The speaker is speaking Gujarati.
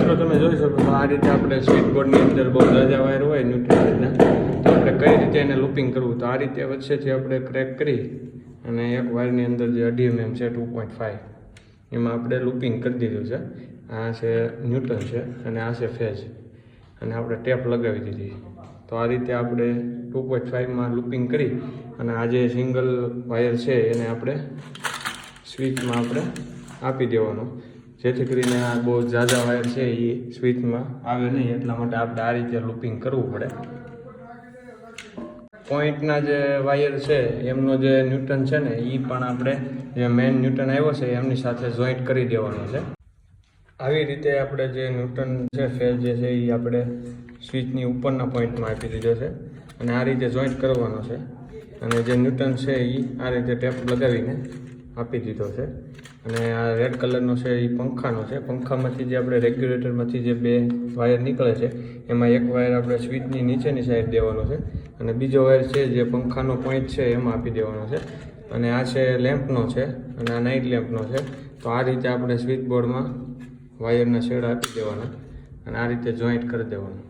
મિત્રો તમે જોઈ શકો છો આ રીતે આપણે સ્વિચ બોર્ડની અંદર બહુ જાજા વાયર હોય ન્યુટ્રલના, તો આપણે કઈ રીતે એને લૂપિંગ કરવું. તો આ રીતે વચ્ચેથી આપણે ક્રેક કરી અને એક વાયરની અંદર જે 2.5 mm છે 2.5 એમાં આપણે લૂપિંગ કરી દીધું છે. આ છે ન્યુટ્રલ છે અને આ છે ફેઝ, અને આપણે ટેપ લગાવી દીધી. તો આ રીતે આપણે 2.5માં લૂપિંગ કરી અને આ જે સિંગલ વાયર છે એને આપણે સ્વિચમાં આપણે આપી દેવાનો, જેથી કરીને આ બહુ ઝાઝા વાયર છે એ સ્વિચમાં આવે નહીં. એટલા માટે આપણે આ રીતે લૂપિંગ કરવું પડે. પોઈન્ટના જે વાયર છે એમનો જે ન્યૂટન છે ને એ પણ આપણે જે મેઇન ન્યૂટન આવ્યો છે એમની સાથે જોઈન્ટ કરી દેવાનો છે. આવી રીતે આપણે જે ન્યૂટન છે ફેઝ જે છે એ આપણે સ્વિચની ઉપરના પોઈન્ટમાં આપી દીધો છે અને આ રીતે જોઈન્ટ કરવાનો છે. અને જે ન્યૂટન છે એ આ રીતે ટેપ લગાવીને આપી દીધો છે. અને આ રેડ કલરનો છે એ પંખાનો છે. પંખામાંથી જે આપણે રેગ્યુલેટરમાંથી જે 2 વાયર નીકળે છે એમાં એક વાયર આપણે સ્વિચની નીચેની સાઈડ દેવાનો છે અને બીજો વાયર છે જે પંખાનો પોઈન્ટ છે એમાં આપી દેવાનો છે. અને આ છે લેમ્પનો છે અને આ નાઇટ લેમ્પનો છે. તો આ રીતે આપણે સ્વિચ બોર્ડમાં વાયરના શેડ આપી દેવાના અને આ રીતે જોઈન્ટ કરી દેવાનું.